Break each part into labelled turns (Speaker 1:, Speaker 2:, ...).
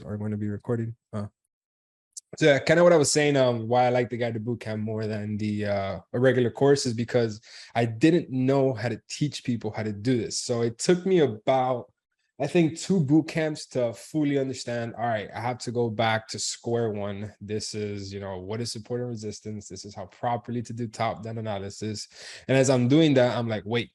Speaker 1: are going to be recording. So yeah, kind of what I was saying, why I like the guided bootcamp more than the a regular course is because I didn't know how to teach people how to do this. So it took me about, I think, 2 boot camps to fully understand, all right, I have to go back to square one. This is, what is support and resistance? This is how properly to do top-down analysis. And as I'm doing that, I'm like, wait,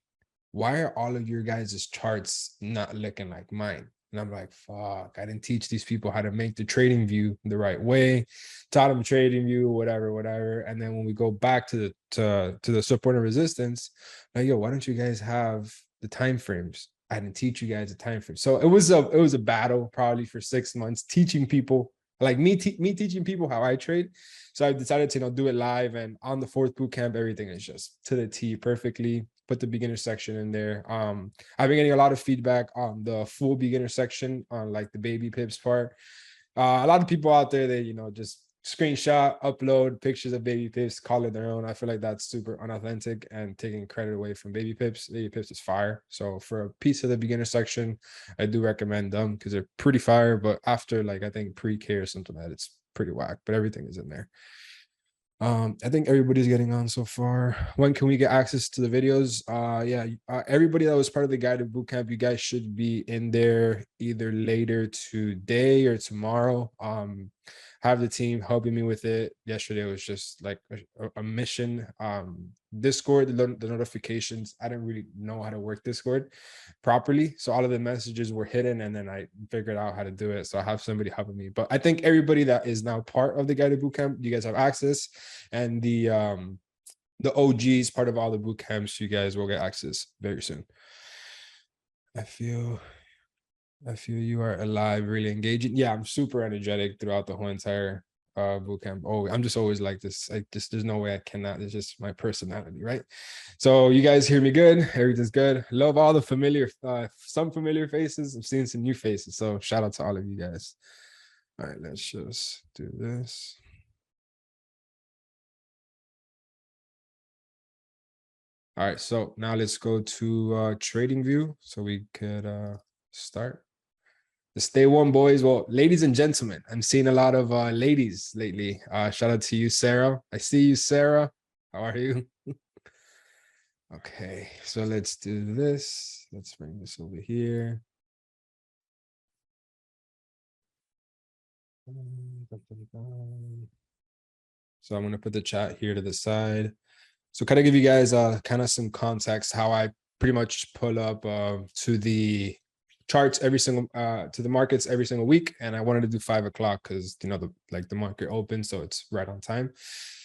Speaker 1: why are all of your guys' charts not looking like mine? And I'm like, fuck, I didn't teach these people how to make the trading view the right way, taught them trading view, whatever. And then when we go back to the support and resistance, like, yo, why don't you guys have the time frames? I didn't teach you guys the time frame. So it was a battle probably for 6 months teaching people, like me teaching people how I trade. So I decided to do it live, and on the 4th boot camp, everything is just to the T perfectly. Put the beginner section in there. I've been getting a lot of feedback on the full beginner section on like the baby pips part. A lot of people out there, they just screenshot, upload pictures of baby pips, call it their own. I feel like that's super unauthentic and taking credit away from baby pips. Baby pips is fire. So for a piece of the beginner section, I do recommend them because they're pretty fire. But after, like, I think pre-K or something like that, it's pretty whack. But everything is in there. I think everybody's getting on so far. When can we get access to the videos? Everybody that was part of the guided bootcamp, you guys should be in there either later today or tomorrow. Have the team helping me with it. Yesterday was just like a mission. Discord, the notifications, I didn't really know how to work Discord properly, so all of the messages were hidden, and then I figured out how to do it. So I have somebody helping me. But I think everybody that is now part of the guided bootcamp, you guys have access, and the OGs, part of all the boot camps, you guys will get access very soon. I feel you are alive, really engaging. Yeah, I'm super energetic throughout the whole entire boot camp. Oh, I'm just always like this. There's no way I cannot. It's just my personality, right? So you guys hear me good? Everything's good. Love all the familiar, some familiar faces. I've seen some new faces. So shout out to all of you guys. All right, let's just do this. All right, so now let's go to trading view so we could start. The stay warm, boys. Well, ladies and gentlemen, I'm seeing a lot of ladies lately. Shout out to you, Sarah. I see you, Sarah. How are you? Okay, so let's do this. Let's bring this over here. So I'm going to put the chat here to the side. So kind of give you guys kind of some context how I pretty much pull up to the charts every single to the markets every single week, and I wanted to do 5 o'clock because the market opens, so it's right on time.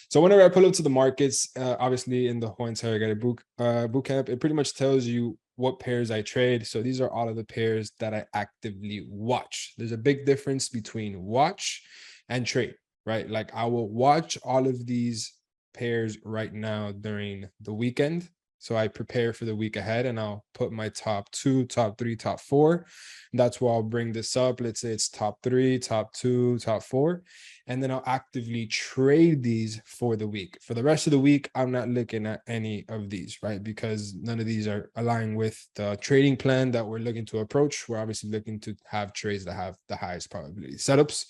Speaker 1: So whenever I pull up to the markets, obviously in the whole entire guided boot camp, it pretty much tells you what pairs I trade. So these are all of the pairs that I actively watch. There's a big difference between watch and trade, right? Like I will watch all of these pairs right now during the weekend. So I prepare for the week ahead, and I'll put my top 2, top 3, top 4. And that's where I'll bring this up. Let's say it's top 3, top 2, top 4. And then I'll actively trade these for the week. For the rest of the week, I'm not looking at any of these, right? Because none of these are aligned with the trading plan that we're looking to approach. We're obviously looking to have trades that have the highest probability setups.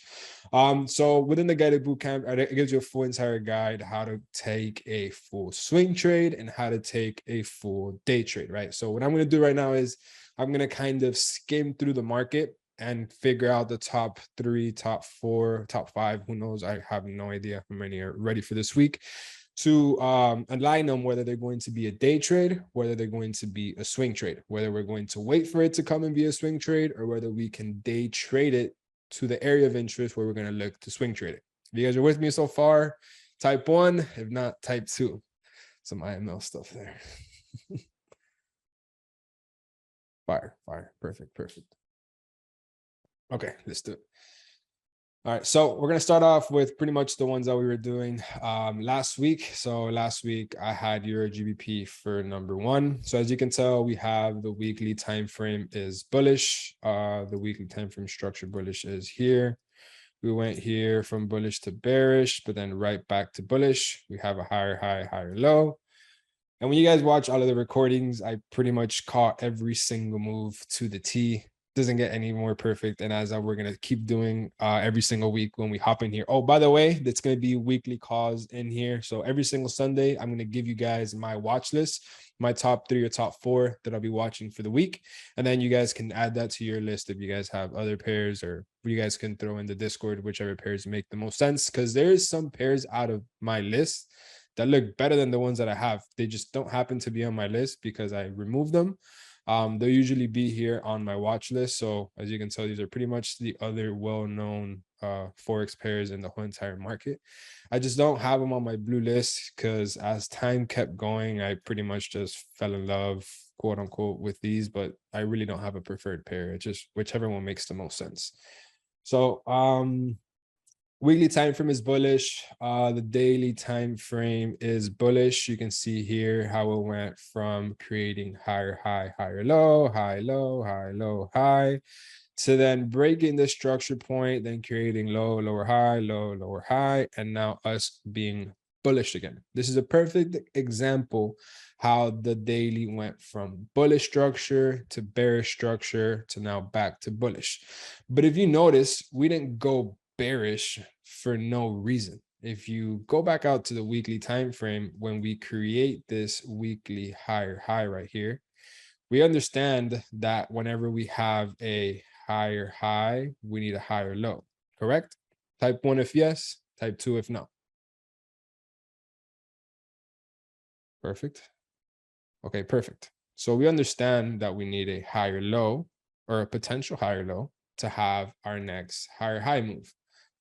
Speaker 1: So within the guided bootcamp, it gives you a full entire guide how to take a full swing trade and how to take a full day trade, right? So what I'm going to do right now is I'm going to kind of skim through the market and figure out the top 3, top 4, top 5. Who knows? I have no idea how many are ready for this week, to align them, whether they're going to be a day trade, whether they're going to be a swing trade, whether we're going to wait for it to come and be a swing trade, or whether we can day trade it to the area of interest where we're going to look to swing trade it. If you guys are with me so far, type 1. If not, type 2. Some IML stuff there. Fire. Perfect. Okay, let's do it. All right, so we're going to start off with pretty much the ones that we were doing last week. So last week I had Euro GBP for number 1. So as you can tell, we have the weekly time frame is bullish. The weekly time frame structure bullish is here. We went here from bullish to bearish, but then right back to bullish. We have a higher high, higher low. And when you guys watch all of the recordings, I pretty much caught every single move to the T. doesn't get any more perfect. And as we're going to keep doing every single week when we hop in here. Oh, by the way, that's going to be weekly calls in here. So every single Sunday, I'm going to give you guys my watch list, my top 3 or top 4 that I'll be watching for the week. And then you guys can add that to your list if you guys have other pairs, or you guys can throw in the Discord, whichever pairs make the most sense. Because there's some pairs out of my list that look better than the ones that I have. They just don't happen to be on my list because I removed them. They'll usually be here on my watch list. So as you can tell, these are pretty much the other well-known Forex pairs in the whole entire market. I just don't have them on my blue list because as time kept going, I pretty much just fell in love, quote unquote, with these, but I really don't have a preferred pair. It's just whichever one makes the most sense. So weekly time frame is bullish. The daily time frame is bullish. You can see here how it went from creating higher high, higher low, high low, high low, high, to then breaking the structure point, then creating low, lower high, low, lower high, and now us being bullish again. This is a perfect example how the daily went from bullish structure to bearish structure to now back to bullish. But if you notice, we didn't go bearish for no reason. If you go back out to the weekly time frame, when we create this weekly higher high right here, we understand that whenever we have a higher high, we need a higher low, correct? Type 1 if yes, type 2 if no. Perfect. Okay, perfect. So we understand that we need a higher low or a potential higher low to have our next higher high move.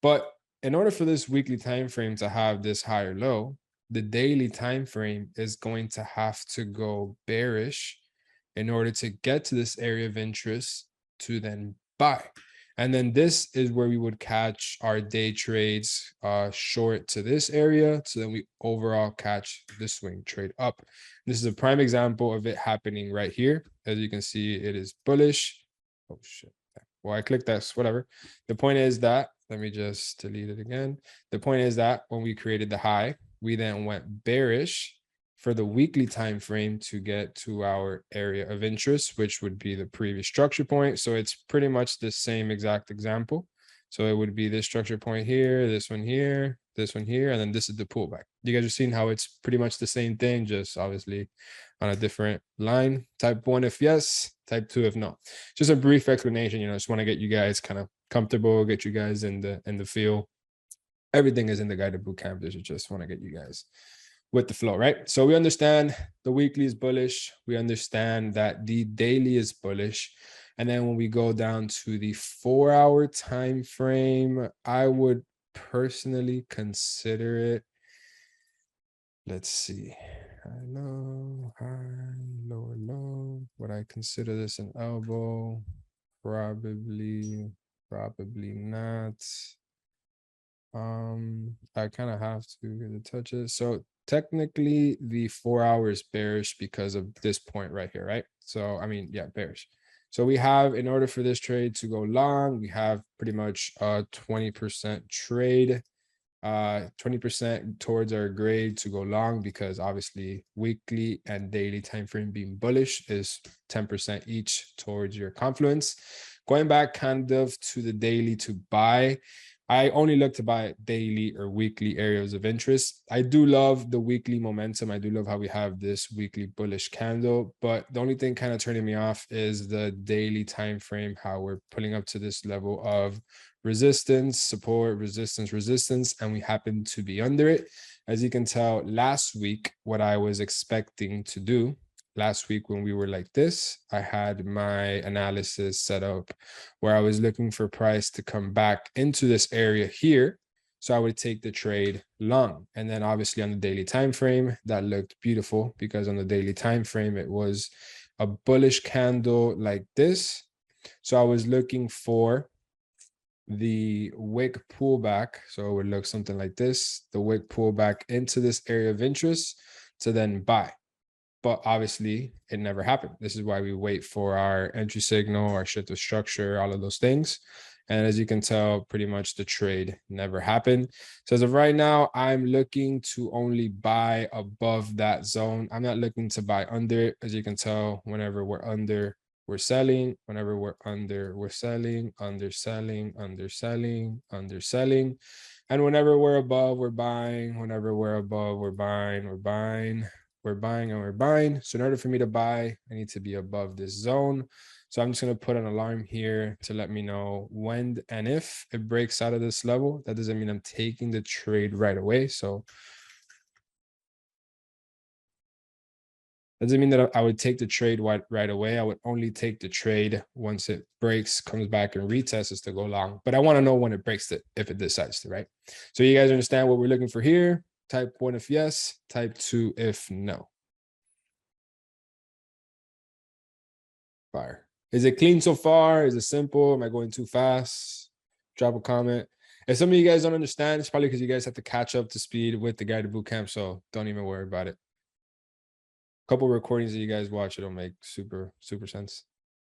Speaker 1: But in order for this weekly time frame to have this higher low, the daily time frame is going to have to go bearish in order to get to this area of interest to then buy. And then this is where we would catch our day trades short to this area. So then we overall catch the swing trade up. This is a prime example of it happening right here. As you can see, it is bullish. Oh, shit. Well, I clicked this, whatever. The point is that, let me just delete it again. The point is that when we created the high, we then went bearish for the weekly time frame to get to our area of interest, which would be the previous structure point. So it's pretty much the same exact example. So it would be this structure point here, this one here, this one here, and then this is the pullback. You guys are seeing how it's pretty much the same thing, just obviously on a different line. Type 1 if yes, type 2 if no. Just a brief explanation, just want to get you guys kind of comfortable, get you guys in the feel. Everything is in the guided bootcamp. Just want to get you guys with the flow, right? So we understand the weekly is bullish. We understand that the daily is bullish. And then when we go down to the 4-hour time frame, I would personally consider it, let's see, high, low, high, lower, low. Would I consider this an elbow? Probably not. I kind of have to get the touches. So technically the 4 hours bearish because of this point right here, right? So I mean, yeah, bearish. So we have, in order for this trade to go long, we have pretty much a 20% trade, 20% towards our grade to go long, because obviously weekly and daily time frame being bullish is 10% each towards your confluence. Going back kind of to the daily to buy, I only look to buy daily or weekly areas of interest. I do love the weekly momentum. I do love how we have this weekly bullish candle, but the only thing kind of turning me off is the daily time frame, how we're pulling up to this level of resistance, support, resistance, resistance, and we happen to be under it. As you can tell, last week, what I was expecting to do, last week when we were like this, I had my analysis set up where I was looking for price to come back into this area here. So I would take the trade long. And then obviously on the daily time frame, that looked beautiful, because on the daily time frame, it was a bullish candle like this. So I was looking for the wick pullback. So it would look something like this, the wick pullback into this area of interest to then buy. But obviously it never happened. This is why we wait for our entry signal, our shift of structure, all of those things. And as you can tell, pretty much the trade never happened. So as of right now, I'm looking to only buy above that zone. I'm not looking to buy under it. As you can tell, whenever we're under we're selling. Whenever we're under, we're selling, underselling, underselling, underselling. And whenever we're above, we're buying. Whenever we're above, we're buying, we're buying, we're buying, and we're buying. So in order for me to buy, I need to be above this zone. So I'm just going to put an alarm here to let me know when and if it breaks out of this level. That doesn't mean I'm taking the trade right away. So doesn't mean that I would take the trade right away. I would only take the trade once it breaks, comes back and retests to go long. But I want to know when it breaks it, if it decides to, right? So you guys understand what we're looking for here? Type 1 if yes, type 2 if no. Fire. Is it clean so far? Is it simple? Am I going too fast? Drop a comment. If some of you guys don't understand, it's probably because you guys have to catch up to speed with the guided bootcamp. So don't even worry about it. Couple recordings that you guys watch, it'll make super sense.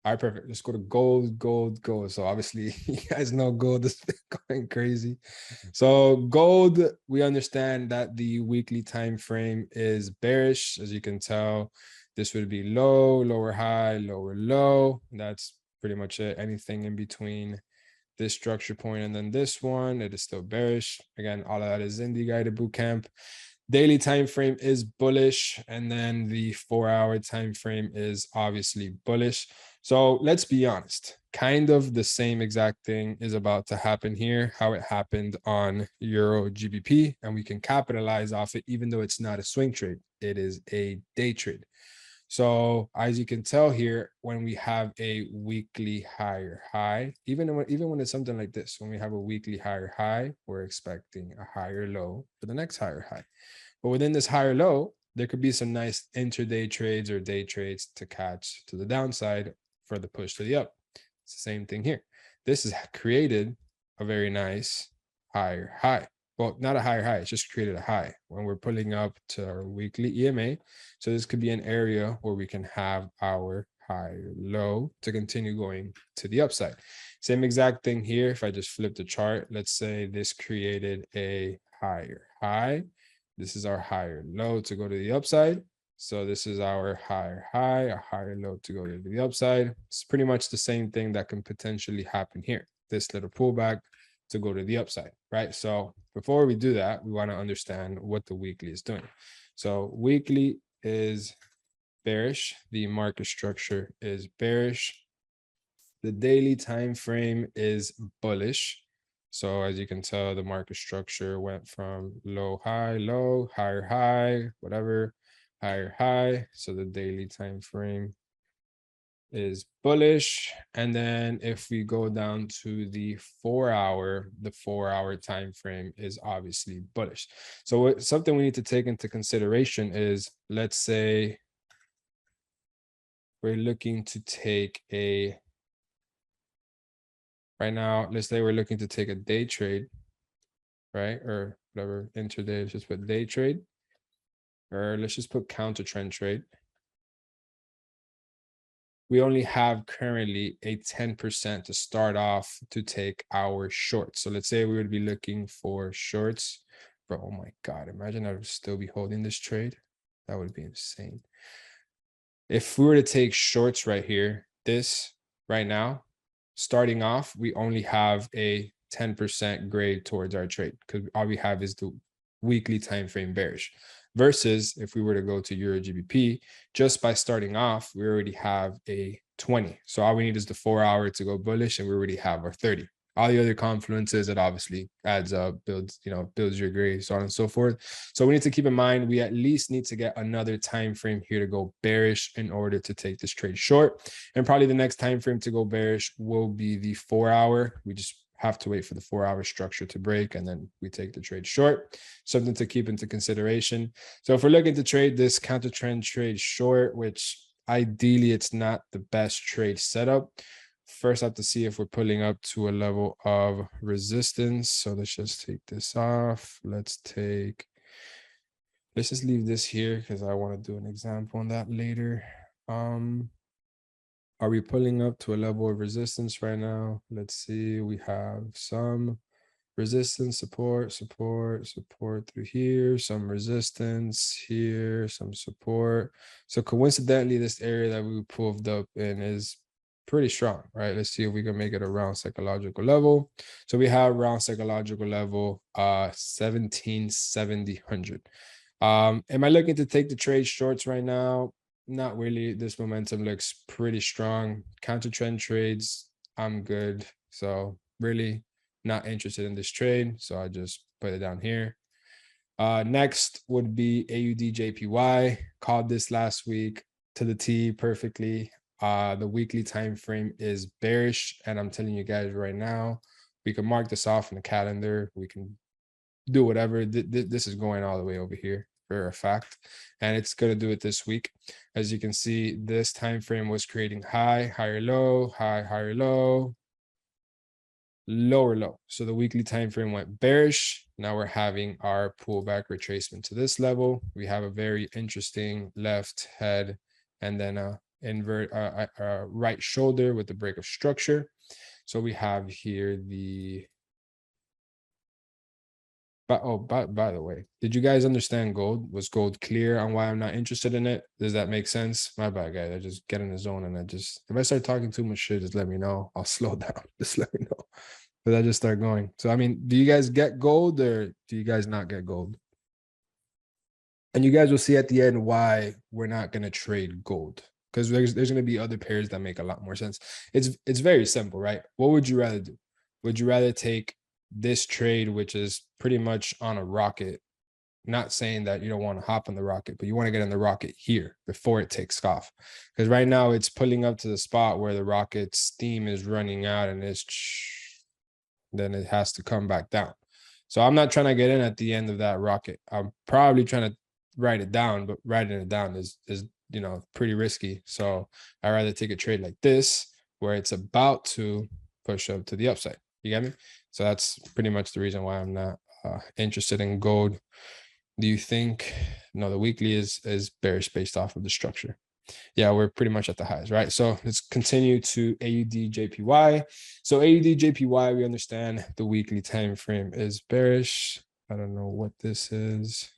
Speaker 1: All right, perfect. Let's go to gold, gold, gold. So obviously you guys know gold is going crazy. So gold, we understand that the weekly time frame is bearish. As you can tell, this would be low, lower high, lower low. That's pretty much it. Anything in between this structure point and then this one, it is still bearish. Again, all of that is in the guided bootcamp. Daily time frame is bullish, and then the 4-hour time frame is obviously bullish. So let's be honest, kind of the same exact thing is about to happen here, how it happened on Euro GBP, and we can capitalize off it, even though it's not a swing trade, it is a day trade. So as you can tell here, when we have a weekly higher high, even when it's something like this, when we have a weekly higher high, we're expecting a higher low for the next higher high. But within this higher low, there could be some nice intraday trades or day trades to catch to the downside for the push to the up. It's the same thing here. This has created a very nice higher high. Well, not a higher high, it's just created a high when we're pulling up to our weekly EMA. So this could be an area where we can have our higher low to continue going to the upside. Same exact thing here. If I just flip the chart, let's say this created a higher high. This is our higher low to go to the upside. So this is our higher high, a higher low to go to the upside. It's pretty much the same thing that can potentially happen here. This little pullback to go to the upside, right? So before we do that, we want to understand what the weekly is doing. So weekly is bearish. The market structure is bearish. The daily time frame is bullish. So as you can tell, the market structure went from low, higher high, whatever, higher high. So the daily time frame is bullish. And then if we go down to the 4-hour, the 4-hour time frame is obviously bullish. So something we need to take into consideration is, let's say we're looking to take a, right now, let's say we're looking to take a day trade, right? Or whatever, intraday, let's just put day trade, or let's just put counter trend trade. We only have currently a 10% to start off to take our shorts. So let's say we would be looking for shorts. Bro, oh my God, imagine I would still be holding this trade. That would be insane. If we were to take shorts right here, this right now, starting off, we only have a 10% grade towards our trade because all we have is the weekly time frame bearish. Versus if we were to go to Euro GBP, just by starting off, we already have a 20. So all we need is the 4-hour to go bullish, and we already have our 30. All the other confluences, it obviously adds up, builds your grade, so on and so forth. So we need to keep in mind, we at least need to get another time frame here to go bearish in order to take this trade short. And probably the next time frame to go bearish will be the 4-hour. We just have to wait for the 4-hour structure to break, and then we take the trade short. Something to keep into consideration. So if we're looking to trade this counter trend trade short, which ideally it's not the best trade setup, first I have to see if we're pulling up to a level of resistance. So let's just take this off. Let's just leave this here because I want to do an example on that later. Are we pulling up to a level of resistance right now? Let's see. We have some resistance, support through here, some resistance here, some support. So coincidentally, this area that we pulled up in is pretty strong, right? Let's see if we can make it around psychological level. So we have around psychological level 1770 am I looking to take the trade shorts right now? Not really. This momentum looks pretty strong. Counter trend trades, I'm good. So really not interested in this trade. So I just put it down here. Next would be AUD JPY. Called this last week to the T perfectly. The weekly time frame is bearish, and I'm telling you guys right now, we can mark this off in the calendar. We can do whatever. This is going all the way over here for a fact, and it's going to do it this week. As you can see, this time frame was creating high, higher, low, high, higher, low, lower low. So the weekly time frame went bearish. Now we're having our pullback retracement to this level. We have a very interesting left head and then a invert right shoulder with the break of structure. So we have here the by the way, did you guys understand gold? Was gold clear on why I'm not interested in it? Does that make sense? My bad, guys. I just get in the zone and if I start talking too much shit, just let me know. I'll slow down. Just let me know. But I just start going. So, I mean, do you guys get gold or do you guys not get gold? And you guys will see at the end why we're not going to trade gold, because there's going to be other pairs that make a lot more sense. It's very simple, right? What would you rather do? Would you rather take this trade, which is pretty much on a rocket? Not saying that you don't want to hop on the rocket, but you want to get on the rocket here before it takes off. Because right now it's pulling up to the spot where the rocket steam is running out and then it has to come back down. So I'm not trying to get in at the end of that rocket. I'm probably trying to write it down, but writing it down is pretty risky. So I'd rather take a trade like this where it's about to push up to the upside. You get me? So that's pretty much the reason why I'm not interested in gold. Do you think no, the weekly is bearish based off of the structure? Yeah, we're pretty much at the highs, right? So let's continue to AUD JPY. So AUD JPY, we understand the weekly time frame is bearish. I don't know what this is.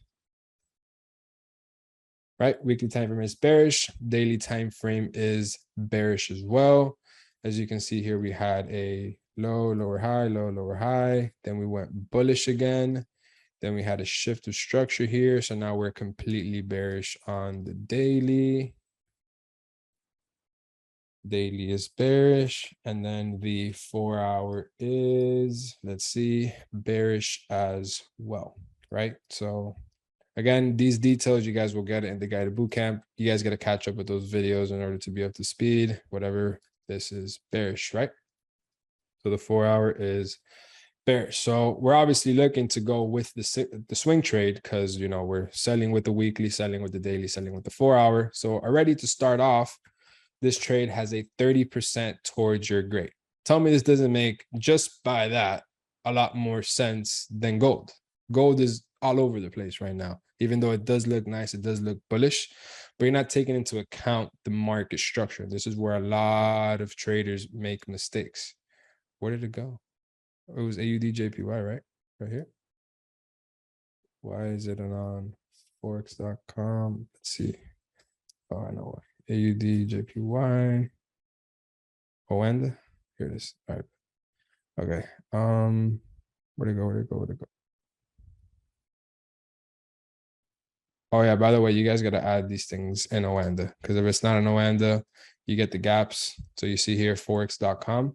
Speaker 1: Right, weekly time frame is bearish. Daily time frame is bearish as well. As you can see here, we had a low, lower high, low, lower high. Then we went bullish again. Then we had a shift of structure here. So now we're completely bearish on the daily. Daily is bearish. And then the 4 hour is, let's see, bearish as well, right? So again, these details, you guys will get it in the guided bootcamp. You guys got to catch up with those videos in order to be up to speed, whatever this is bearish, right? So the 4 hour is bearish. So we're obviously looking to go with the swing trade because, we're selling with the weekly, selling with the daily, selling with the 4 hour. So already to start off, this trade has a 30% towards your grade. Tell me this doesn't make, just by that, a lot more sense than gold. Gold is all over the place right now. Even though it does look nice, it does look bullish, but you're not taking into account the market structure. This is where a lot of traders make mistakes. Where did it go? It was AUD JPY, right? Right here. Why is it on forex.com? Let's see. Oh, I know why. AUD JPY. OND. Here it is. All right. Okay. Where'd it go? Where'd it go? Where'd it go? Oh yeah, by the way, you guys got to add these things in Oanda, because if it's not an Oanda, you get the gaps. So you see here, forex.com,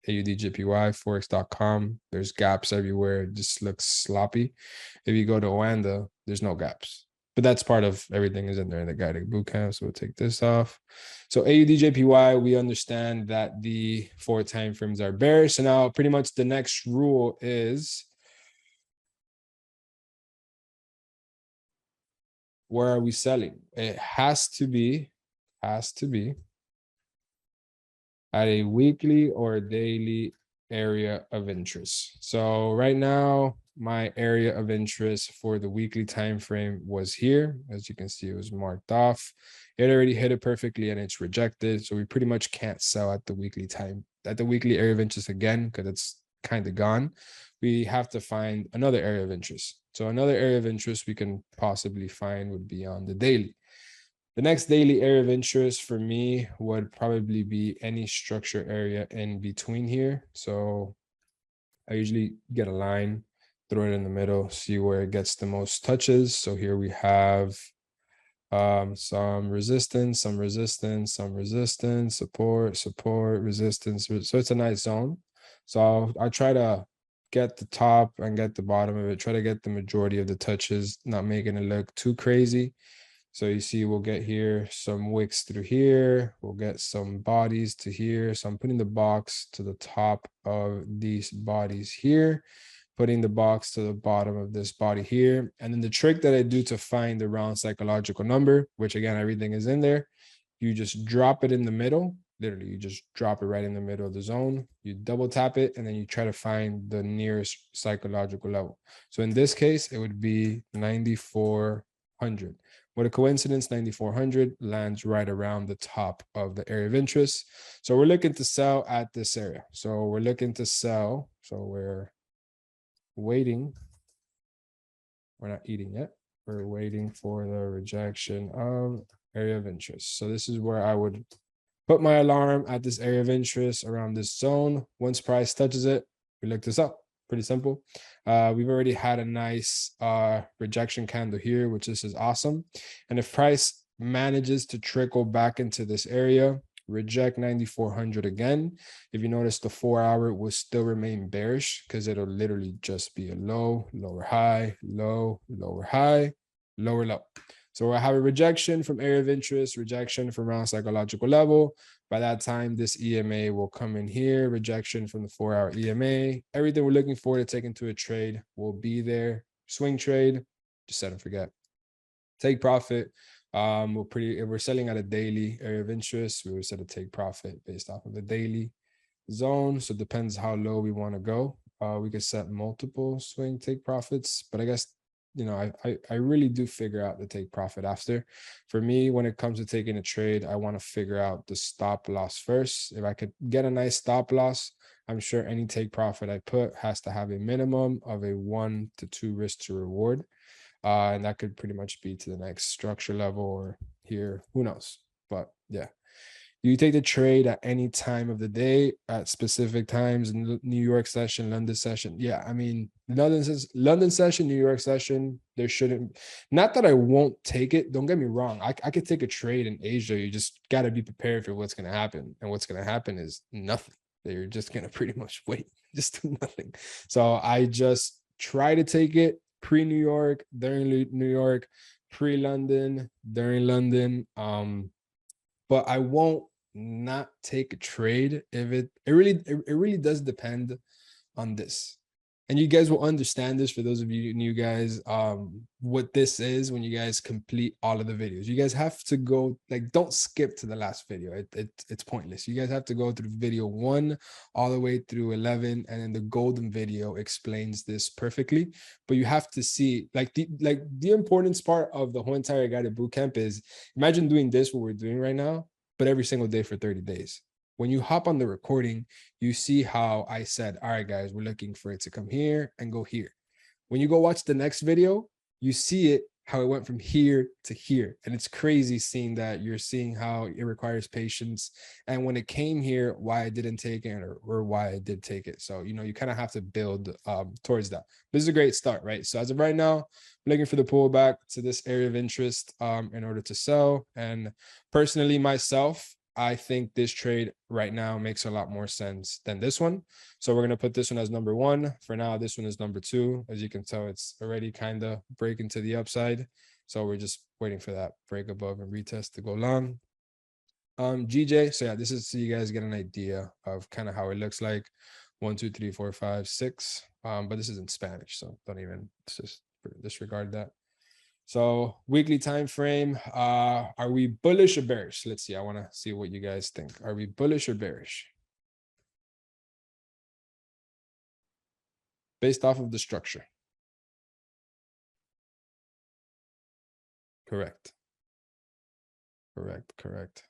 Speaker 1: AUDJPY, forex.com. There's gaps everywhere. It just looks sloppy. If you go to Oanda, there's no gaps. But that's part of everything is in there in the guided bootcamp. So we'll take this off. So AUDJPY, we understand that the 4 time frames are bearish. So now pretty much the next rule is, where are we selling? It has to be at a weekly or a daily area of interest. So right now, my area of interest for the weekly time frame was here. As you can see, it was marked off. It already hit it perfectly and it's rejected. So we pretty much can't sell at the weekly area of interest again, because it's kind of gone. We have to find another area of interest. So another area of interest we can possibly find would be on the daily. The next daily area of interest for me would probably be any structure area in between here. So I usually get a line, throw it in the middle, see where it gets the most touches. So here we have some resistance, some resistance, some resistance, support, support, resistance. So it's a nice zone. So I'll try to get the top and get the bottom of it, try to get the majority of the touches, not making it look too crazy. So you see, we'll get here some wicks through here. We'll get some bodies to here. So I'm putting the box to the top of these bodies here, putting the box to the bottom of this body here. And then the trick that I do to find the round psychological number, which again, everything is in there, you just drop it in the middle. Literally, you just drop it right in the middle of the zone. You double tap it, and then you try to find the nearest psychological level. So in this case, it would be 9,400. What a coincidence, 9,400 lands right around the top of the area of interest. So we're looking to sell at this area. So we're looking to sell. So we're waiting. We're not eating yet. We're waiting for the rejection of area of interest. So this is where I would put my alarm at this area of interest around this zone. Once price touches it, we look this up. Pretty simple. We've already had a nice rejection candle here, which this is awesome. And if price manages to trickle back into this area, reject 9,400 again. If you notice, the 4-hour will still remain bearish because it'll literally just be a low, lower high, low, lower high, lower low. So we'll have a rejection from area of interest, rejection from round psychological level. By that time, this EMA will come in here, rejection from the 4-hour EMA. Everything we're looking for to take into a trade will be there. Swing trade, just set and forget. Take profit. If we're selling at a daily area of interest, we would set a take profit based off of the daily zone. So it depends how low we want to go. We could set multiple swing take profits, but I guess, you know, I really do figure out the take profit after. For me, when it comes to taking a trade, I want to figure out the stop loss first. If I could get a nice stop loss, I'm sure any take profit I put has to have a minimum of a 1 to 2 risk to reward. And that could pretty much be to the next structure level or here, who knows? But yeah. Do you take the trade at any time of the day, at specific times, in New York session, London session? Yeah, I mean, London session, New York session, there shouldn't, not that I won't take it. Don't get me wrong. I could take a trade in Asia. You just got to be prepared for what's going to happen. And what's going to happen is nothing. You're just going to pretty much wait, just do nothing. So I just try to take it pre-New York, during New York, pre-London, during London. But I won't not take a trade if it really does depend on this. And you guys will understand this, for those of you new guys, what this is when you guys complete all of the videos. You guys have to go, like, don't skip to the last video. It's pointless. You guys have to go through video 1 all the way through 11, and then the golden video explains this perfectly. But you have to see, like the importance part of the whole entire guided bootcamp is, imagine doing this, what we're doing right now, but every single day for 30 days. When you hop on the recording, you see how I said, all right, guys, we're looking for it to come here and go here. When you go watch the next video, you see it, how it went from here to here. And it's crazy seeing that. You're seeing how it requires patience. And when it came here, why I didn't take it, or why I did take it. So, you know, you kind of have to build towards that. This is a great start, right? So as of right now, I'm looking for the pullback to this area of interest in order to sell. And personally, myself, I think this trade right now makes a lot more sense than this one. So we're going to put this one as number 1. For now, this one is number 2. As you can tell, it's already kind of breaking to the upside. So we're just waiting for that break above and retest to go long. GJ, so yeah, this is so you guys get an idea of kind of how it looks like. 1, 2, 3, 4, 5, 6. But this is in Spanish, so don't even just disregard that. So weekly time frame, are we bullish or bearish? Let's see. I want to see what you guys think. Are we bullish or bearish? Based off of the structure. Correct. Correct.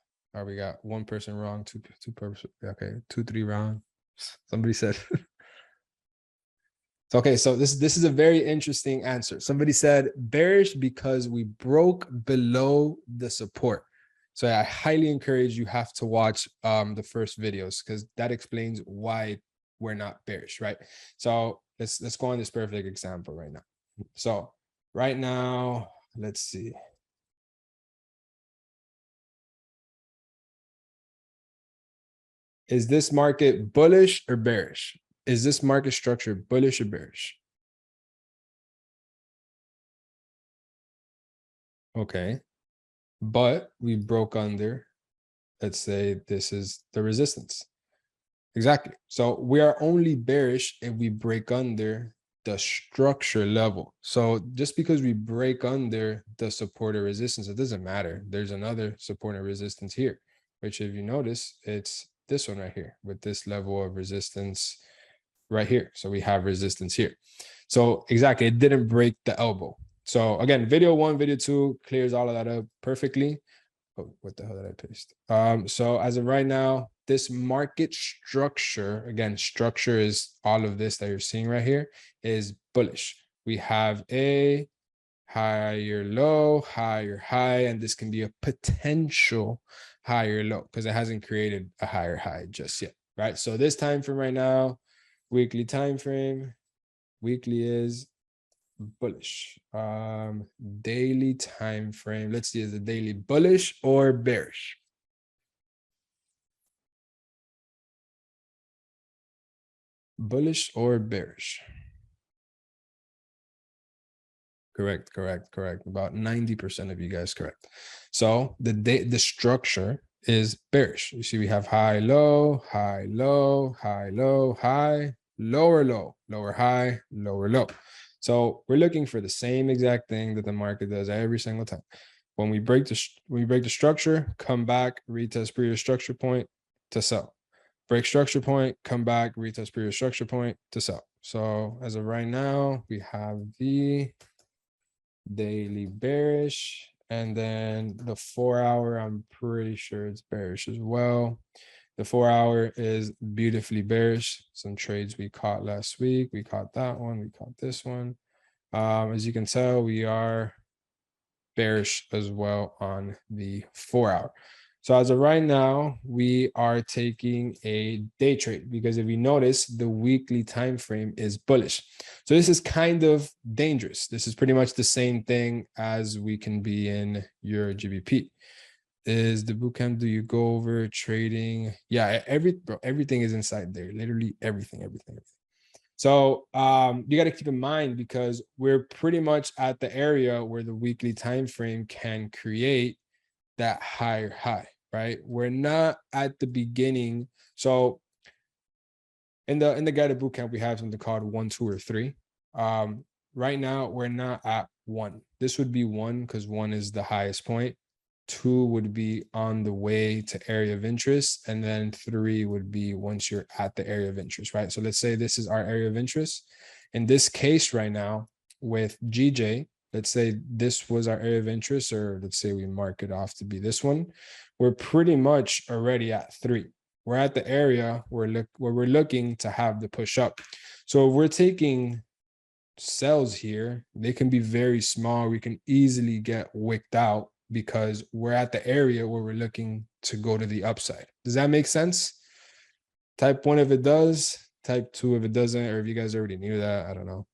Speaker 1: We got one person wrong, two person. Okay, 2, 3 wrong. Somebody said So, okay, so this is a very interesting answer. Somebody said bearish because we broke below the support. So I highly encourage you have to watch the first videos because that explains why we're not bearish, right? So let's go on this perfect example right now. So right now, let's see. Is this market bullish or bearish? Is this market structure bullish or bearish? Okay, but we broke under. Let's say this is the resistance. Exactly. So we are only bearish if we break under the structure level. So just because we break under the support or resistance, it doesn't matter. There's another support and resistance here, which if you notice, it's this one right here with this level of resistance right here. So we have resistance here. So exactly, it didn't break the elbow. So again, video 1, video 2 clears all of that up perfectly. Oh, what the hell did I paste? So as of right now, this market structure, again, structure is all of this that you're seeing right here, is bullish. We have a higher low, higher high, and this can be a potential higher low because it hasn't created a higher high just yet, right? So this time frame right now, weekly time frame, weekly is bullish. Daily time frame, let's see, is the daily bullish or bearish? Bullish or bearish? Correct, correct, correct. About 90% of you guys correct. So the structure is bearish. You see, we have high, low, high, low, high, low, high, lower, low, lower, high, lower, low. So we're looking for the same exact thing that the market does every single time. When we break the structure, come back, retest previous structure point to sell. Break structure point, come back, retest previous structure point to sell. So as of right now, we have the daily bearish, and then the 4-hour, I'm pretty sure it's bearish as well. The 4-hour is beautifully bearish. Some trades we caught last week. We caught that one. We caught this one. As you can tell, we are bearish as well on the 4-hour. So as of right now, we are taking a day trade because if you notice, the weekly time frame is bullish. So this is kind of dangerous. This is pretty much the same thing as we can be in your GBP. Is the bootcamp, do you go over trading? Yeah, everything is inside there. Literally everything. So you got to keep in mind because we're pretty much at the area where the weekly time frame can create that higher high, right? We're not at the beginning. So in the guided bootcamp, we have something called 1, 2, or 3. Right now, we're not at 1. This would be 1 because 1 is the highest point. 2 would be on the way to area of interest, and then 3 would be once you're at the area of interest, right? So let's say this is our area of interest. In this case right now with GJ, let's say this was our area of interest, or let's say we mark it off to be this one. We're pretty much already at 3. We're at the area where we're looking to have the push up. So if we're taking sells here, they can be very small. We can easily get wicked out because we're at the area where we're looking to go to the upside. Does that make sense? Type 1 if it does, type 2 if it doesn't, or if you guys already knew that, I don't know.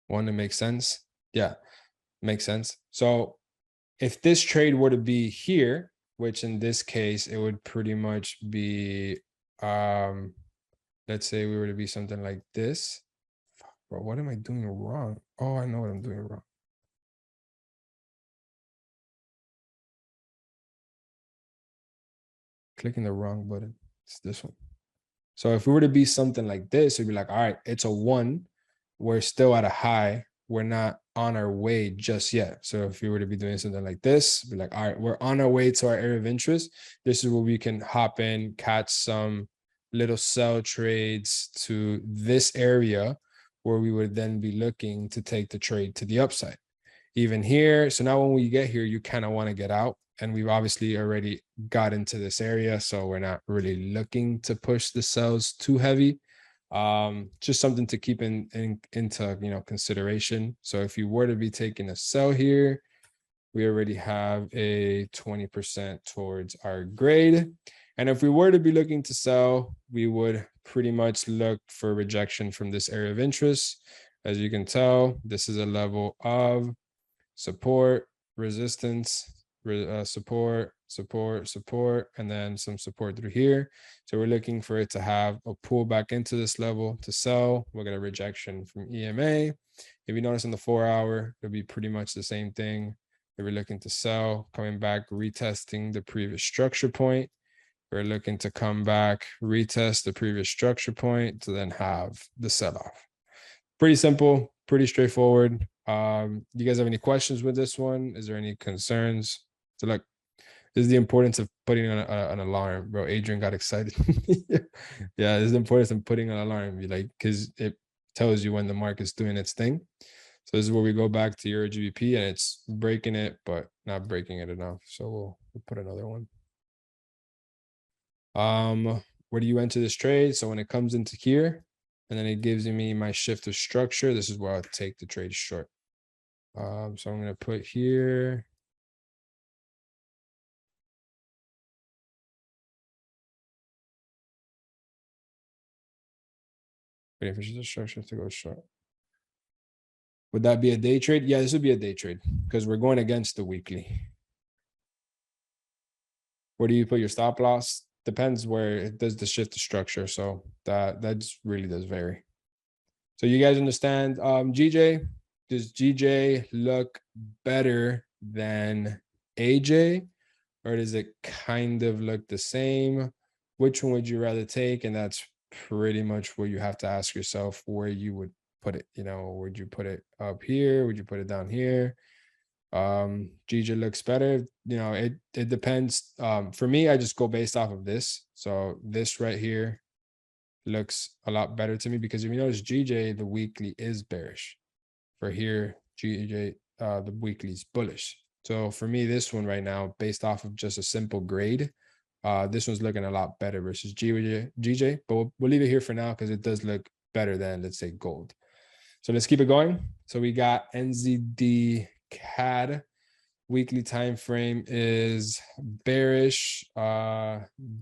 Speaker 1: 1 to make sense. Yeah, makes sense. So if this trade were to be here, which in this case, it would pretty much be, let's say we were to be something like this. Bro, what am I doing wrong? Oh, I know what I'm doing wrong. Clicking the wrong button. It's this one. So if we were to be something like this, it'd be like, all right, it's a 1. We're still at a high. We're not on our way just yet. So if we were to be doing something like this, be like, all right, we're on our way to our area of interest. This is where we can hop in, catch some little sell trades to this area where we would then be looking to take the trade to the upside. even here. So now when we get here, you kind of want to get out. And we've obviously already got into this area. So we're not really looking to push the sells too heavy. Just something to keep into consideration. So if you were to be taking a sell here, we already have a 20% towards our grade. And if we were to be looking to sell, we would pretty much look for rejection from this area of interest. As you can tell, this is a level of support, resistance, support, support, and then some support through here. So we're looking for it to have a pull back into this level to sell. We'll get a rejection from EMA. If you notice in the 4-hour, it'll be pretty much the same thing. If we're looking to sell, coming back, retesting the previous structure point. We're looking to come back, retest the previous structure point to then have the sell-off. Pretty simple, pretty straightforward. You guys have any questions with this one? Is there any concerns? So look, this is the importance of putting on an alarm, bro. Adrian got excited. Yeah, this is the importance of putting an alarm, because it tells you when the market's doing its thing. So this is where we go back to your GBP and it's breaking it, but not breaking it enough. So we'll put another one. Where do you enter this trade? So when it comes into here, and then it gives me my shift of structure, this is where I'll take the trade short. So I'm going to put here. Waiting for the structure to go short. Would that be a day trade? Yeah, this would be a day trade because we're going against the weekly. Where do you put your stop loss? Depends where it does the shift of structure. So that just really does vary. So you guys understand, GJ, does GJ look better than AJ, or does it kind of look the same? Which one would you rather take? And that's pretty much where you have to ask yourself where you would put it. Would you put it up here? Would you put it down here? GJ looks better. It depends. For me, I just go based off of this. So this right here looks a lot better to me because if you notice GJ, the weekly is bearish. For here, GJ, the weekly is bullish. So for me, this one right now, based off of just a simple grade, this one's looking a lot better versus GJ, but we'll leave it here for now because it does look better than, let's say, gold. So let's keep it going. So we got NZD CAD. Weekly time frame is bearish.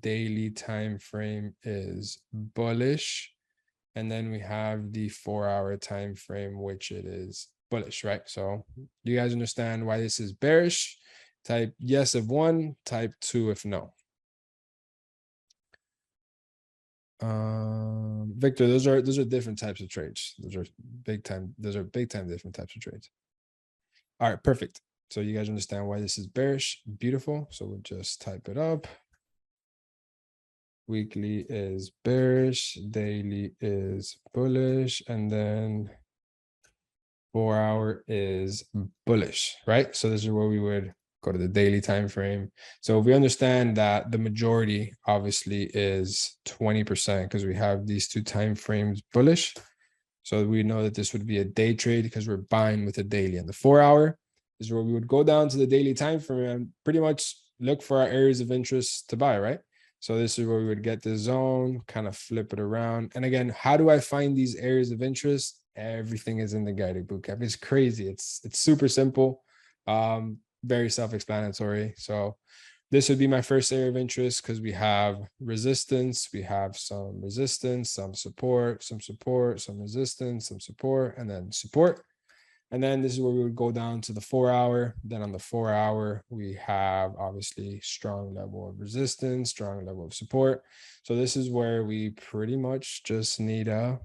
Speaker 1: Daily time frame is bullish. And then we have the 4-hour time frame, which it is bullish, right? So do you guys understand why this is bearish? Type yes if one, type 2 if no. Victor, those are different types of trades. Those are big time different types of trades. All right, perfect. So you guys understand why this is bearish. Beautiful. So we'll just type it up. Weekly is bearish, daily is bullish, and then 4-hour is bullish, right? So this is where we would go to the daily time frame. So if we understand that the majority obviously is 20% because we have these two time frames bullish. So we know that this would be a day trade because we're buying with a daily. And the 4-hour is where we would go down to the daily time frame and pretty much look for our areas of interest to buy, right? So this is where we would get the zone, kind of flip it around. And again, how do I find these areas of interest? Everything is in the guided bootcamp. It's crazy. It's super simple, very self-explanatory. So this would be my first area of interest because we have resistance, we have some resistance, some support, some support, some resistance, some support, and then support. And then this is where we would go down to the 4-hour. Then on the 4-hour, we have obviously strong level of resistance, strong level of support. So this is where we pretty much just need a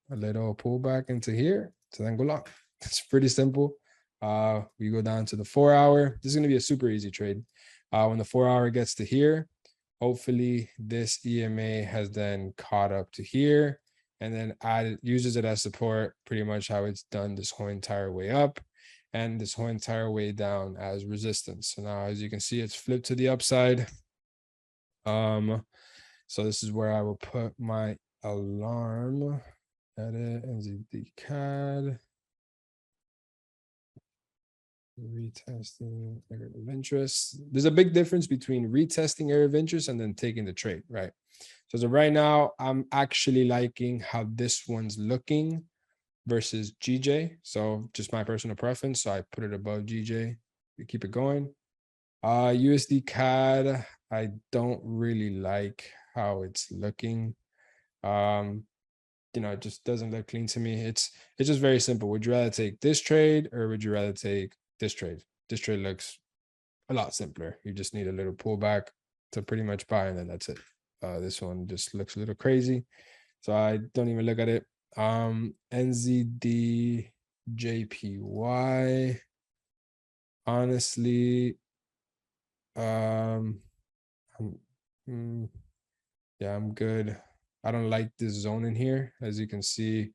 Speaker 1: little pullback into here to then go long. It's pretty simple. We go down to the 4-hour. This is going to be a super easy trade. When the 4-hour gets to here, hopefully this EMA has then caught up to here and then uses it as support, pretty much how it's done this whole entire way up and this whole entire way down as resistance. So now, as you can see, it's flipped to the upside. So this is where I will put my alarm. Edit NZD CAD. Retesting area of interest. There's a big difference between retesting area of interest and then taking the trade, right? So as of right now, I'm actually liking how this one's looking versus GJ. So just my personal preference. So I put it above GJ. We keep it going. USD CAD, I don't really like how it's looking. It just doesn't look clean to me. It's just very simple. Would you rather take this trade or would you rather take this trade? This trade looks a lot simpler. You just need a little pullback to pretty much buy, and then that's it. This one just looks a little crazy, so I don't even look at it. NZD JPY. Honestly, I'm, yeah, I'm good. I don't like this zone in here. As you can see,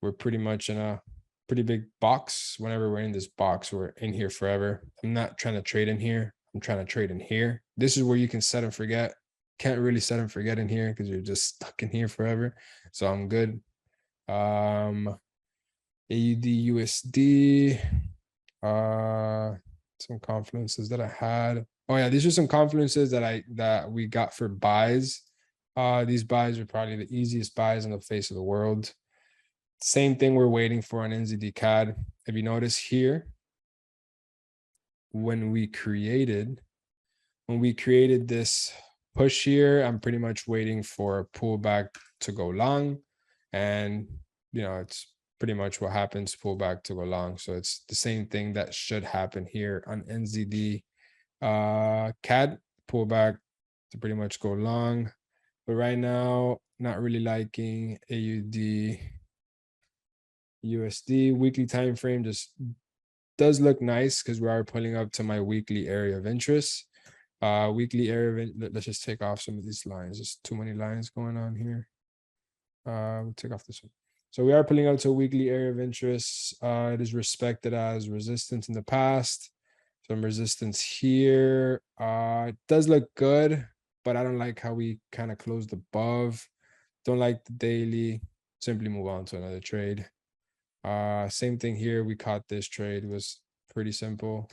Speaker 1: we're pretty much in a pretty big box. Whenever we're in this box, we're in here forever. I'm not trying to trade in here. I'm trying to trade in here. This is where you can set and forget. Can't really set and forget in here because you're just stuck in here forever. So I'm good. AUD USD. Some confluences that I had. Oh yeah, these are some confluences that we got for buys. These buys are probably the easiest buys on the face of the world. Same thing we're waiting for on NZD CAD. If you notice here, when we created this push here, I'm pretty much waiting for a pullback to go long. And, it's pretty much what happens, pullback to go long. So it's the same thing that should happen here on NZD CAD, pullback to pretty much go long. But right now, not really liking AUD USD. Weekly time frame just does look nice because we are pulling up to my weekly area of interest. Weekly area of, let's just take off some of these lines. There's too many lines going on here. We'll take off this one. So we are pulling up to a weekly area of interest. It is respected as resistance in the past. Some resistance here. It does look good, but I don't like how we kind of closed above. Don't like the daily. Simply move on to another trade. Same thing here. We caught this trade. It was pretty simple.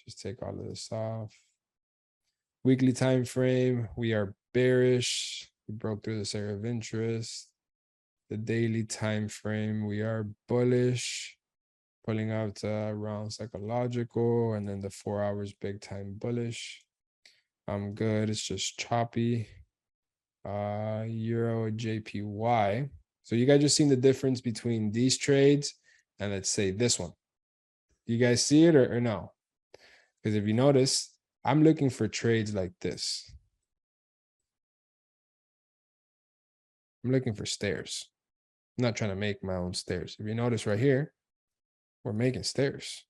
Speaker 1: Just take all of this off. Weekly time frame, we are bearish. We broke through this area of interest. The daily time frame, we are bullish, pulling out to around psychological, and then the 4 hours big time bullish. I'm good. It's just choppy. Euro JPY. So you guys just seen the difference between these trades and let's say this one. You guys see it or no? Because if you notice, I'm looking for trades like this. I'm looking for stairs. I'm not trying to make my own stairs. If you notice right here, we're making stairs.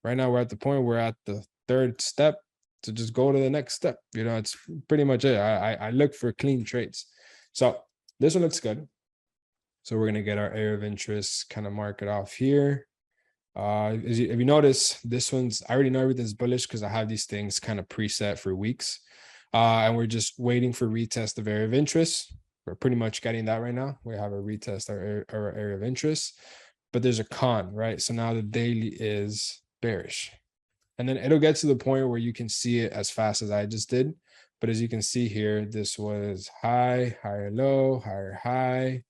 Speaker 1: Right now, we're at the point, we're at the third step to just go to the next step. It's pretty much it. I look for clean trades. So this one looks good. So we're going to get our area of interest, kind of mark it off here. If you notice, this one's, I already know everything's bullish because I have these things kind of preset for weeks. And we're just waiting for retest of area of interest. We're pretty much getting that right now. We have a retest our area of interest, but there's a con, right? So now the daily is bearish. And then it'll get to the point where you can see it as fast as I just did. But as you can see here, this was high, higher low, higher high.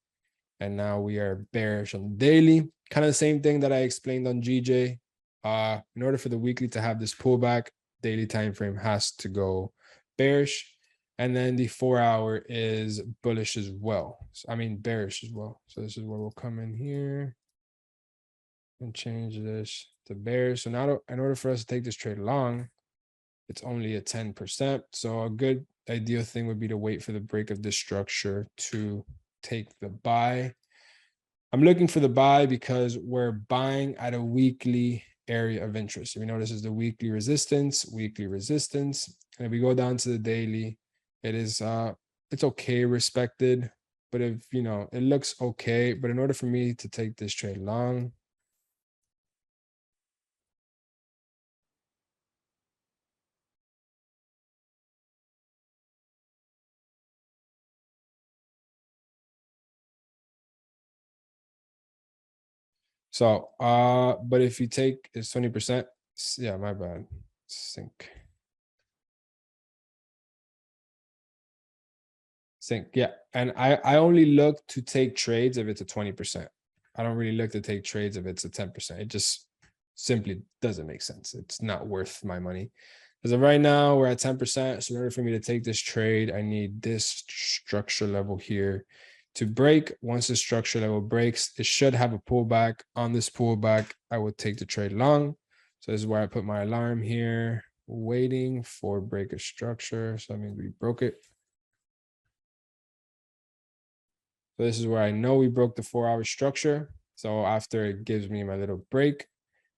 Speaker 1: And now we are bearish on the daily. Kind of the same thing that I explained on GJ. In order for the weekly to have this pullback, daily time frame has to go bearish. And then the 4 hour is bullish as well. So, I mean, bearish as well. So this is where we'll come in here and change this to bearish. So now in order for us to take this trade long, it's only a 10%. So a good ideal thing would be to wait for the break of this structure to take the buy. I'm looking for the buy because we're buying at a weekly area of interest. If you notice, is the weekly resistance. And if we go down to the daily, it is it's okay, respected. But if it looks okay, but in order for me to take this trade long, So, but if you take it's 20%, yeah, my bad. Sync. Yeah. And I only look to take trades if it's a 20%. I don't really look to take trades if it's a 10%. It just simply doesn't make sense. It's not worth my money. As of right now, we're at 10%. So in order for me to take this trade, I need this structure level here to break. Once the structure level breaks, it should have a pullback. On this pullback, I would take the trade long. So this is where I put my alarm here, waiting for break of structure. So that means we broke it. So this is where I know we broke the 4-hour structure. So after it gives me my little break,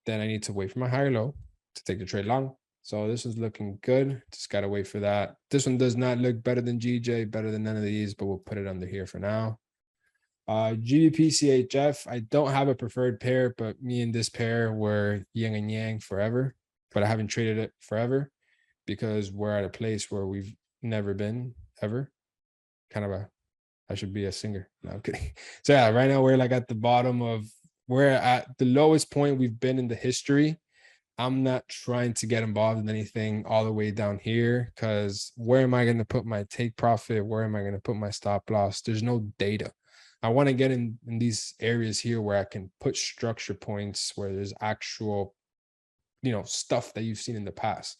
Speaker 1: then I need to wait for my higher low to take the trade long. So this is looking good. Just got to wait for that. This one does not look better than GJ, better than none of these, but we'll put it under here for now. GBP CHF, I don't have a preferred pair, but me and this pair were yin and yang forever, but I haven't traded it forever because we're at a place where we've never been ever. Kind of I should be a singer. No, I'm kidding. So yeah, right now we're like at the bottom of, we're at the lowest point we've been in the history. I'm not trying to get involved in anything all the way down here because where am I going to put my take profit? Where am I going to put my stop loss? There's no data. I want to get in these areas here where I can put structure points where there's actual, stuff that you've seen in the past.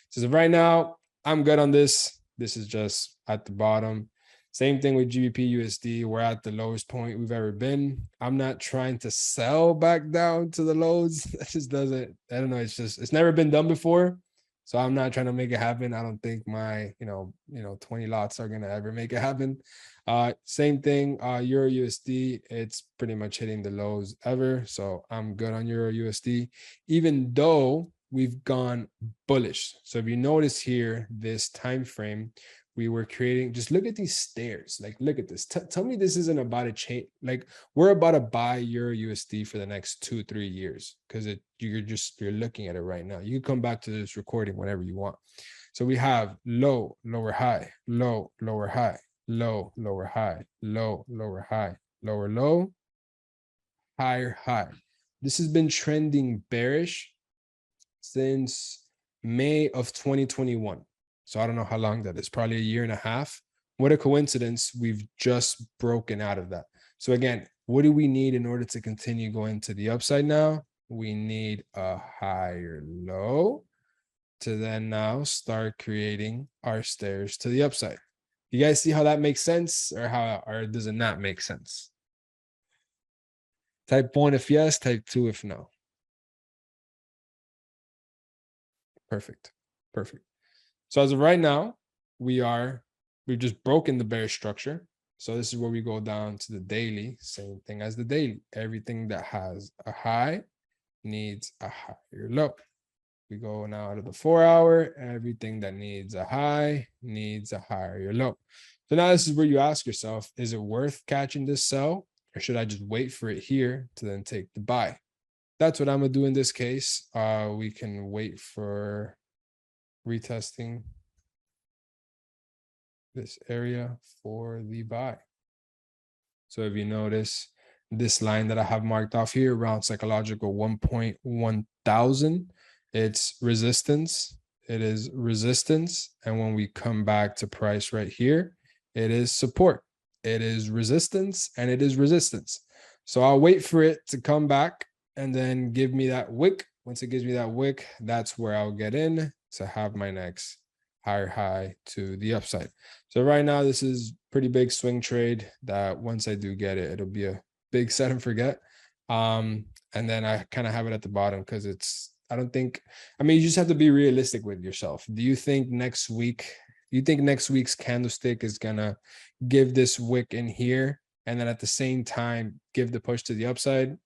Speaker 1: So right now, I'm good on this. This is just at the bottom. Same thing with GBP USD. We're at the lowest point we've ever been. I'm not trying to sell back down to the lows. That just doesn't, I don't know. It's never been done before. So I'm not trying to make it happen. I don't think my, 20 lots are going to ever make it happen. Same thing, Euro USD, it's pretty much hitting the lows ever. So I'm good on Euro USD, even though we've gone bullish. So if you notice here, this time frame, we were creating, just look at these stairs. Like, look at this. Tell me this isn't about a change. Like, we're about to buy Euro USD for the next 2-3 years because you're looking at it right now. You can come back to this recording whenever you want. So we have low, lower, high, low, lower, high, low, lower, high, low, lower, high, lower, low, higher, high. This has been trending bearish since May of 2021. So I don't know how long that is, probably a year and a half. What a coincidence. We've just broken out of that. So again, what do we need in order to continue going to the upside now? We need a higher low to then now start creating our stairs to the upside. You guys see how that makes sense, or does it not make sense? Type 1 if yes, type 2 if no. Perfect. So as of right now, we've just broken the bear structure. So this is where we go down to the daily, same thing as the daily. Everything that has a high needs a higher low. We go now to the 4-hour, everything that needs a high needs a higher low. So now this is where you ask yourself, is it worth catching this sell, or should I just wait for it here to then take the buy? That's what I'm gonna do in this case. We can wait for retesting this area for the buy. So if you notice this line that I have marked off here around psychological 1.1 thousand, it's resistance. It is resistance. And when we come back to price right here, it is support. It is resistance and it is resistance. So I'll wait for it to come back and then give me that wick. Once it gives me that wick, that's where I'll get in to have my next higher high to the upside. So right now, this is pretty big swing trade that once I do get it, it'll be a big set and forget. And then I kind of have it at the bottom because you just have to be realistic with yourself. Do you think next week's candlestick is gonna give this wick in here and then at the same time give the push to the upside?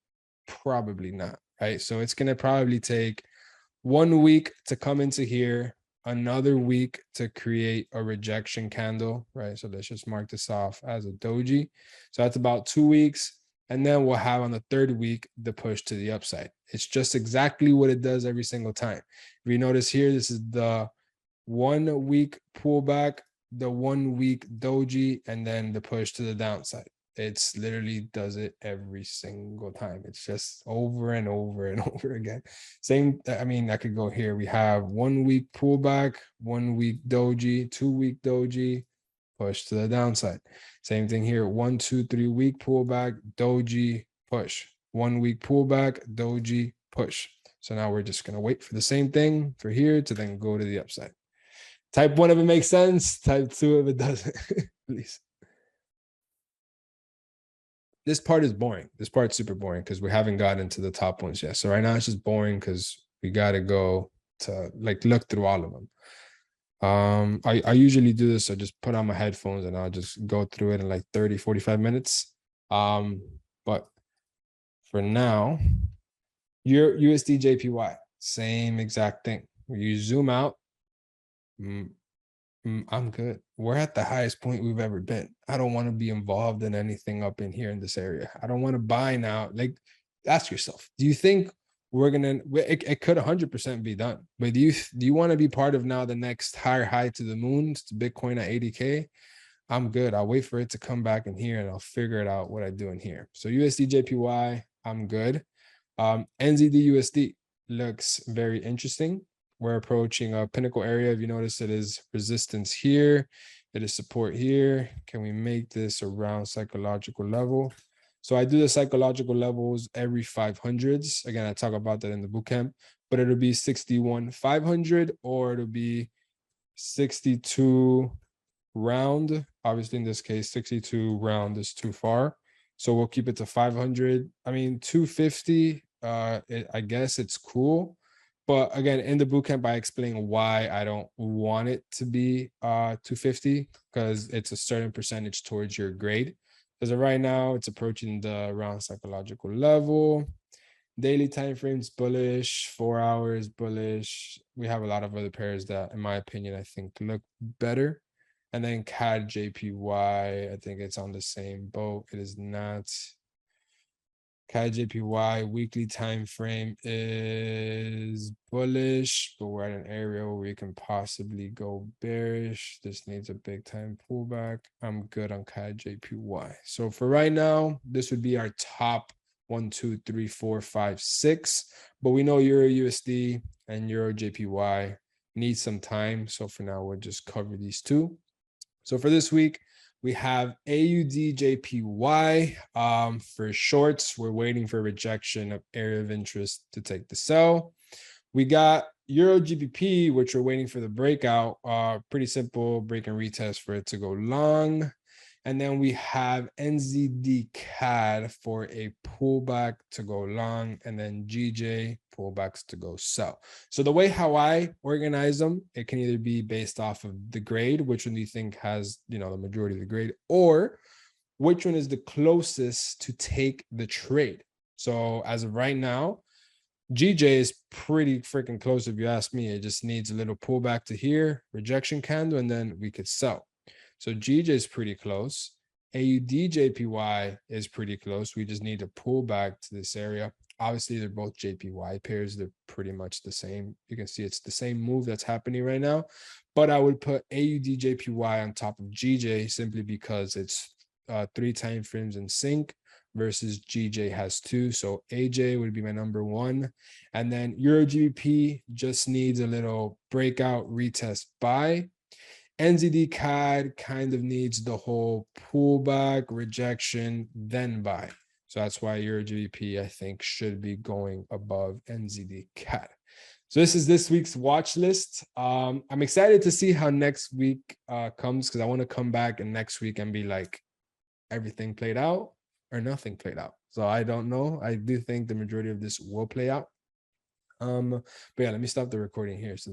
Speaker 1: Probably not, right? So it's gonna probably take 1 week to come into here, another week to create a rejection candle, right? So let's just mark this off as a doji. So that's about 2 weeks. And then we'll have on the 3rd week, the push to the upside. It's just exactly what it does every single time. If you notice here, this is the 1 week pullback, the 1 week doji, and then the push to the downside. It's literally does it every single time. It's just over and over and over again. Same, I mean, I could go here. We have 1 week pullback, 1 week doji, 2 week doji, push to the downside. Same thing here. 1, 2, 3 week pullback, doji, push. 1 week pullback, doji, push. So now we're just going to wait for the same thing for here to then go to the upside. Type 1 of it makes sense. Type 2 of it doesn't. Please. This part is boring. This part's super boring because we haven't gotten to the top ones yet. So right now it's just boring because we got to go to like look through all of them. I usually do this. I just put on my headphones and I'll just go through it in like 30, 45 minutes. But for now, your USD JPY, same exact thing. You zoom out. I'm good. We're at the highest point we've ever been. I don't want to be involved in anything up in here in this area. I don't want to buy now. Like, ask yourself, do you think we're gonna? It could 100% be done, but do you want to be part of now the next higher high to the moon, to Bitcoin at 80K? I'm good. I'll wait for it to come back in here and I'll figure it out what I do in here. So USD JPY, I'm good. NZD USD looks very interesting. We're approaching a pinnacle area. If you notice, it is resistance here. It is support here. Can we make this around psychological level? So I do the psychological levels every 500s. Again, I talk about that in the bootcamp, but it'll be 61,500 or it'll be 62 round. Obviously, in this case, 62 round is too far. So we'll keep it to 500. I mean, 250, I guess it's cool. But again, in the bootcamp, I explain why I don't want it to be 250 because it's a certain percentage towards your grade. As of right now, it's approaching the around psychological level. Daily time frames bullish, 4 hours bullish. We have a lot of other pairs that, in my opinion, I think look better. And then CAD JPY, I think it's on the same boat. It is not. CAD JPY weekly time frame is bullish, but we're at an area where we can possibly go bearish. This needs a big time pullback. I'm good on CAD JPY. So for right now, this would be our top 1, 2, 3, 4, 5, 6. But we know Euro USD and Euro JPY need some time. So for now, we'll just cover these two. So for this week, we have AUD JPY for shorts. We're waiting for rejection of area of interest to take the sell. We got Euro GBP, which we're waiting for the breakout. Pretty simple break and retest for it to go long. And then we have NZD CAD for a pullback to go long, and then GJ pullbacks to go sell. So the way how I organize them, it can either be based off of the grade, which one do you think has, the majority of the grade, or which one is the closest to take the trade. So as of right now, GJ is pretty freaking close if you ask me. It just needs a little pullback to here, rejection candle, and then we could sell. So GJ is pretty close. AUD JPY is pretty close. We just need to pull back to this area. Obviously, they're both JPY pairs. They're pretty much the same. You can see it's the same move that's happening right now. But I would put AUD JPY on top of GJ simply because it's 3 time frames in sync versus GJ has 2. So AJ would be my number 1. And then Euro GBP just needs a little breakout retest buy. NZD CAD kind of needs the whole pullback, rejection, then buy. So that's why Euro GBP, I think, should be going above NZD CAD. So this is this week's watch list. I'm excited to see how next week comes because I want to come back and next week and be like, everything played out or nothing played out. So I don't know. I do think the majority of this will play out. But yeah, let me stop the recording here. So